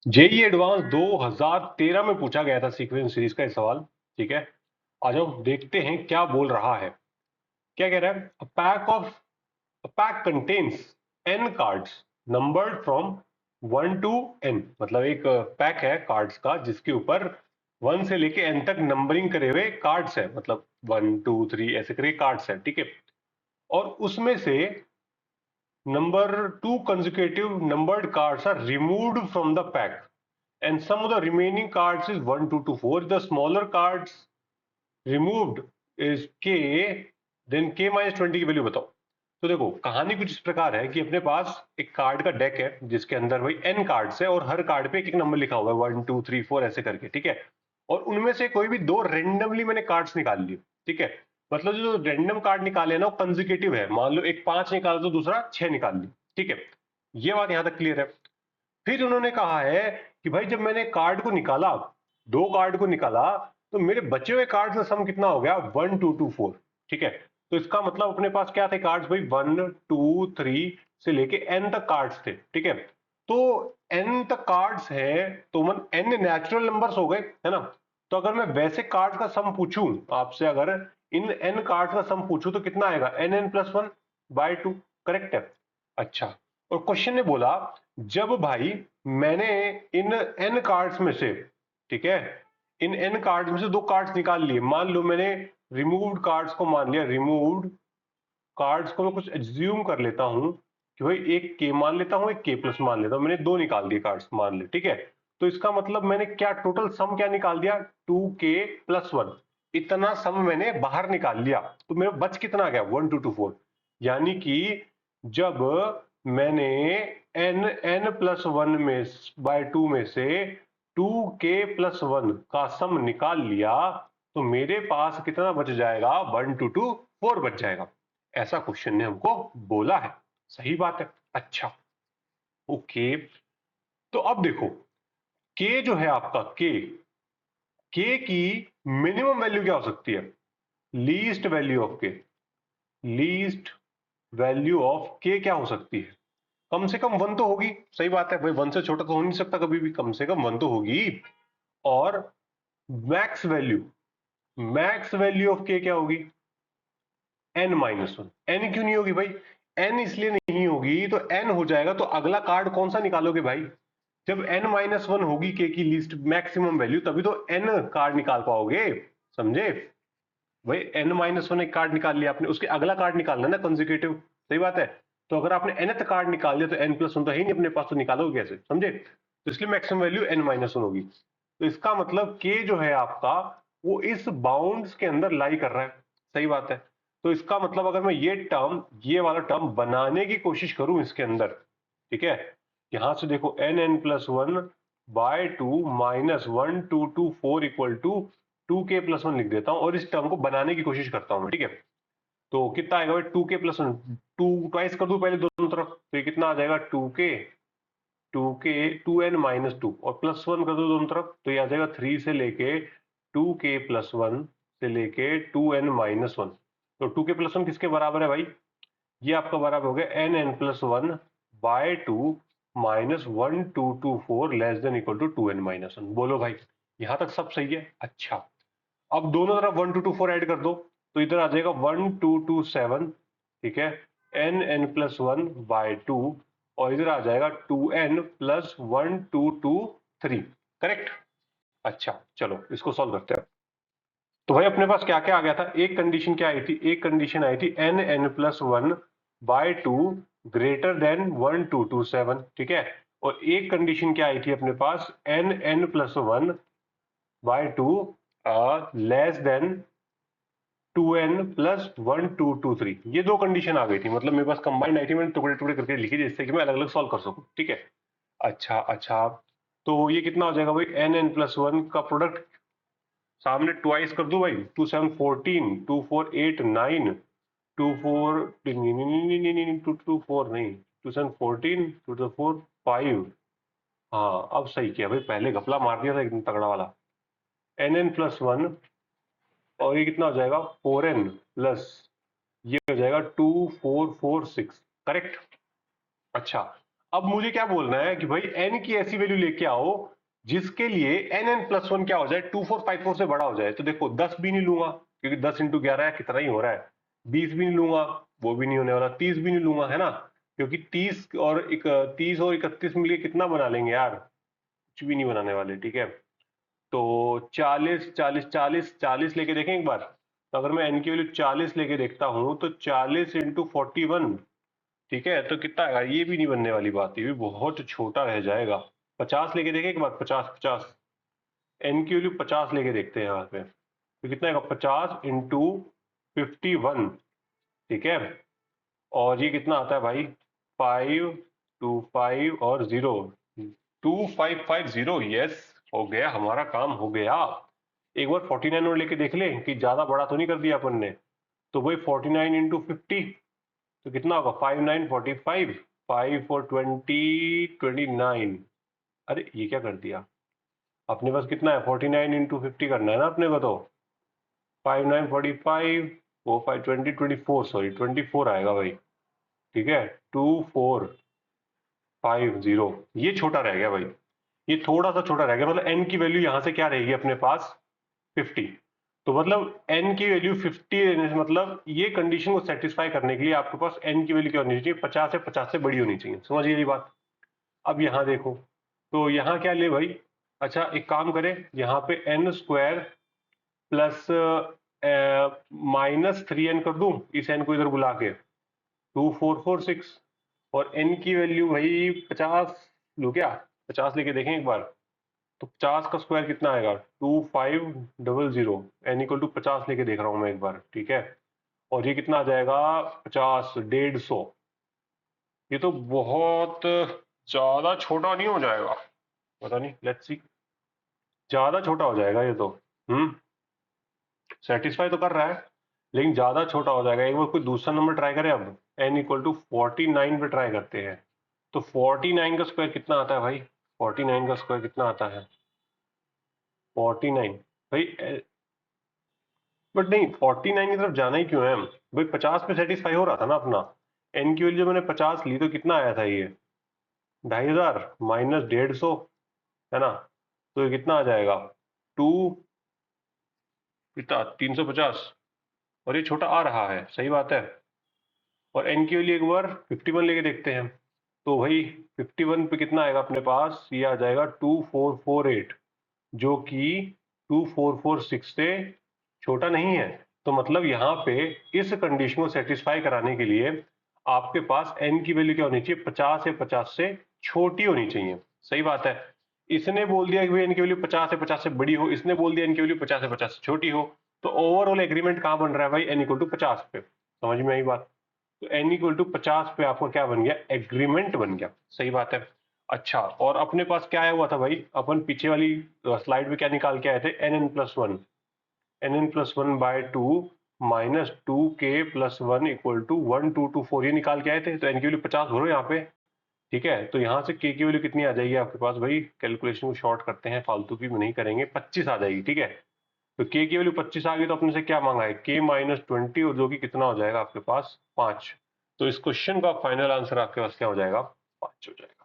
JEE advance 2013 में पूछा गया था सीक्वेंस सीरीज का ये सवाल। ठीक है, आ जाओ देखते हैं क्या बोल रहा है। क्या कह रहा है? A pack contains n cards numbered from 1 to n। मतलब एक पैक है कार्ड्स का जिसके ऊपर 1 से लेके n तक नंबरिंग करे हुए कार्ड्स है, मतलब 1 2 3 ऐसे करके कार्ड्स है। ठीक है, और उसमें से number two consecutive numbered cards are removed from the pack, and some of the remaining cards is 1 2 to 4. The smaller cards removed is k, then k minus 20 की वैल्यू बताओ। तो देखो कहानी कुछ इस प्रकार है कि अपने पास एक कार्ड का डेक है जिसके अंदर भाई n कार्ड्स है और हर कार्ड पे एक एक नंबर लिखा हुआ है 1 2 3 4 ऐसे करके। ठीक है, और उनमें से कोई भी दो रेंडमली मैंने कार्ड्स निकाल लिए। ठीक है, मतलब जो रैंडम कार्ड निकाले ना वो कंसेक्यूटिव है। मान लो एक 5 निकाला तो दूसरा 6 निकाल ली। ठीक है, ये बात यहां तक क्लियर है। फिर उन्होंने कहा है कि भाई जब मैंने कार्ड को निकाला, दो कार्ड को निकाला, तो मेरे बचे हुए कार्ड का सम कितना हो गया? 1 2 2 4। ठीक है, तो इसका मतलब अपने पास क्या थे कार्ड्स भाई? 1 2 3 से लेके एन तक कार्ड्स थे। ठीक है, तो एन तक कार्ड्स है तो मन एन नेचुरल नंबर्स हो गए, है ना? तो अगर मैं वैसे कार्ड का सम पूछूं आपसे, अगर इन एन कार्ड का सम पूछूं तो कितना आएगा? N n plus one by two. Correct है। अच्छा, और क्वेश्चन ने बोला जब भाई मैंने इन एन कार्ड्स में से, ठीक है, इन एन कार्ड्स में से दो कार्ड्स निकाल लिए। मान लो मैंने रिमूव्ड कार्ड्स को मान लिया, रिमूव्ड कार्ड्स को मैं कुछ एज्यूम कर लेता हूं कि भाई एक के मान लेता हूं, एक के प्लस मान लेता हूं। मैंने दो निकाल दिए कार्ड्स मान ले। ठीक है, तो इसका मतलब मैंने क्या टोटल सम क्या निकाल दिया? 2k+1। इतना सम मैंने बाहर निकाल लिया। तो मेरा बच कितना आ गया? 1 2 2 4। यानी कि जब मैंने एन एन प्लस वन में बाय टू में से 2k+1 का सम निकाल लिया तो मेरे पास कितना बच जाएगा? 1 2 2 4 बच जाएगा। ऐसा क्वेश्चन ने हमको बोला है। सही बात है। अच्छा, ओके, तो अब देखो के जो है आपका, के की मिनिमम वैल्यू क्या हो सकती है? लीस्ट वैल्यू ऑफ के, लीस्ट वैल्यू ऑफ के क्या हो सकती है? कम से कम वन तो होगी। सही बात है भाई, वन से छोटा तो हो नहीं सकता कभी भी, कम से कम वन तो होगी। और max value, max value of के क्या होगी? n-1। n क्यों नहीं होगी भाई? n इसलिए नहीं होगी तो n हो जाएगा तो अगला कार्ड कौन सा निकालोगे भाई? जब n-1 होगी के की लीस्ट मैक्सिमम वैल्यू तभी तो n कार्ड निकाल पाओगे। समझे भाई? n-1 एक कार्ड निकाल लिया आपने, उसके अगला कार्ड निकालना ना कंसेक्यूटिव। सही बात है। तो अगर आपने nth कार्ड निकाल लिया तो n+1 तो है ही नहीं अपने पास, तो निकालोगे कैसे? समझे? तो इसलिए मैक्सिमम वैल्यू n-1 होगी। तो इसका मतलब k जो है आपका वो इस बाउंड्स के अंदर लाई कर रहा है। सही बात है। तो इसका मतलब अगर मैं ये टर्म, ये वाला टर्म बनाने की कोशिश करूं इसके अंदर, ठीक है, यहां से देखो n+1 by two minus 1 2 2 4 equal to 2k+1 लिख देता हूं और इस टर्म को बनाने की कोशिश करता हूं। ठीक है, तो कितना आएगा भाई? 2k+1, टू ट्वाइस कर दूं पहले दोनों तरफ, तो ये कितना आ जाएगा? 2n-2 और +1 कर दो दोनों तरफ तो ये आ जाएगा 3 से लेके 2k+1 से लेके 2n-1। तो 2k+1 किसके बराबर है भाई? ये आपका बराबर हो गया n+1 by two minus 1 2 2 4 less than equal to 2n-1। बोलो भाई, यहां तक सब सही है? अच्छा, अब दोनों तरफ 1 2 2 4 ऐड कर दो तो इधर आ जाएगा 1 2 2 7। ठीक है, n+1 बाय टू और इधर आ जाएगा 2n+1 2 2 3। करेक्ट। अच्छा, चलो इसको सॉल्व करते हैं। तो भाई अपने पास क्या क्या आ गया था? एक कंडीशन क्या आई थी? एक कंडीशन आई थी n+1 by to greater than 1 2 2 7। ठीक है, और एक कंडीशन क्या आई थी अपने पास? n+1 by to less than 2n+1 2 2 3। ये दो कंडीशन आ गई थी, मतलब मेरे पास कंबाइंड आई थी, मैंने टुकड़े टुकड़े करके लिखी जिससे कि मैं अलग अलग सॉल्व कर सकूं। ठीक है, अच्छा अच्छा, तो ये कितना हो जाएगा भाई? n+1 का प्रोडक्ट सामने ट्वाइस कर दूं भाई, 2 7 14 2 4 8 9 2 4 2 2 4 नहीं, 2 7 14 2 4 5। हाँ अब सही किया भाई, पहले घपला मार दिया था एकदम तगड़ा वाला। n+1 और ये कितना हो जाएगा? 4n प्लस ये हो जाएगा 2 4 4 6। करेक्ट। अच्छा, अब मुझे क्या बोलना है कि भाई n की ऐसी वैल्यू लेके आओ जिसके लिए n+1 क्या हो जाए 2454 से बड़ा हो जाए। तो देखो 10 भी नहीं लूंगा क्योंकि 10 × 11 कितना ही हो रहा है। 20 भी नहीं लूंगा, वो भी नहीं होने वाला। 30 भी नहीं लूंगा, है ना, क्योंकि 30 और 31 मिलके कितना बना लेंगे यार, कुछ भी नहीं बनाने वाले। ठीक है, तो 40 40 40 40 लेके देखें एक बार। तो अगर मैं n की वैल्यू 40 लेके देखता हूँ तो 40 × 41, ठीक है, तो कितना आएगा, ये भी नहीं बनने वाली बात, ये भी बहुत छोटा रह जाएगा। 50 लेके देखें एक बार, 50 50 n की वैल्यू 50 लेके देखते हैं यहाँ पे, तो कितना आएगा, 50 × 51, ठीक है। और ये कितना आता है भाई, 5 2 5 और 0, 2550। यस, हो गया, हमारा काम हो गया। एक बार 49 और लेके देख लें कि ज्यादा बड़ा तो नहीं कर दिया अपन ने। तो भाई 49 × 50, तो कितना होगा, 5 9 45, 5 4 20 29। अरे ये क्या कर दिया, अपने पास कितना है, 49 × 50 करना है ना अपने को। तो 5 9 45, 4 5 20 24, सॉरी 24 आएगा भाई। ठीक है, 2450, ये छोटा रह गया भाई, ये थोड़ा सा छोटा रह गया। मतलब n की वैल्यू यहाँ से क्या रहेगी अपने पास, 50। तो मतलब n की वैल्यू 50 रहने से मतलब ये कंडीशन को सेटिस्फाई करने के लिए आपके पास n की वैल्यू क्या होनी चाहिए, 50 है, 50 से बड़ी होनी चाहिए। समझ गए ये बात। अब यहाँ देखो, तो यहाँ क्या ले भाई, अच्छा एक काम करें, यहाँ पे n² प्लस -3n कर दूं, इस n को इधर बुला के 2446। और n की वैल्यू भाई 50 लूँ क्या, 50 लेके देखें एक बार। तो 50 का स्क्वायर कितना आएगा, 2500। n=50 लेके देख रहा हूँ मैं एक बार, ठीक है। और ये कितना आ जाएगा, 50 150। ये तो बहुत ज्यादा छोटा नहीं हो जाएगा, पता नहीं, लेट्स सी, ज्यादा छोटा हो जाएगा ये तो। सेटिस्फाई तो कर रहा है लेकिन ज्यादा छोटा हो जाएगा। एक बार कोई दूसरा नंबर ट्राई करें, अब n=49 पे ट्राई करते हैं। तो 49 का स्क्वायर कितना आता है भाई, 49 का स्क्वायर कितना आता है, 49 भाई, बट नहीं 49 की तरफ जाना ही क्यों है हम भाई, 50 पे सेटिस्फाई हो रहा था ना अपना। n की वैल्यू जब मैंने 50 ली तो कितना आया था ये, 2500 माइनस 150, है ना। तो ये कितना आ जाएगा, टू, कितना 350। और ये छोटा आ रहा है, सही बात है। और n की वैल्यू एक बार 51 लेके देखते हैं। तो भाई 51 पे कितना आएगा अपने पास, ये आ जाएगा 2448, जो कि 2446 से छोटा नहीं है। तो मतलब यहाँ पे इस कंडीशन को सेटिस्फाई कराने के लिए आपके पास n की वैल्यू क्या होनी चाहिए, 50 या 50 से छोटी होनी चाहिए। सही बात है। इसने बोल दिया कि भाई n की वैल्यू 50 से 50 से बड़ी हो, इसने बोल दिया n की वैल्यू 50 से 50 से छोटी हो। तो ओवरऑल एग्रीमेंट कहाँ बन रहा है भाई, n=50 पे। समझ में आई बात। तो n=50 पे आपका क्या बन गया, एग्रीमेंट बन गया। सही बात है। अच्छा, और अपने पास क्या आया हुआ था भाई, अपन पीछे वाली स्लाइड में क्या निकाल के आए थे, nn+1, nn+1/2 -2k+1 = 1224, ये निकाल के आए थे। तो n की वैल्यू 50 भरो यहाँ पे, ठीक है। तो यहाँ से k की वैल्यू कितनी आ जाएगी आपके पास भाई, कैलकुलेशन को शॉर्ट करते हैं, फालतू की नहीं करेंगे, 25 आ जाएगी, ठीक है। तो k की वैल्यू 25 आ गई, तो अपने से क्या मांगा है, k-20, और जो कि कितना हो जाएगा आपके पास 5। तो इस क्वेश्चन का फाइनल आंसर आपके पास क्या हो जाएगा, 5 हो जाएगा।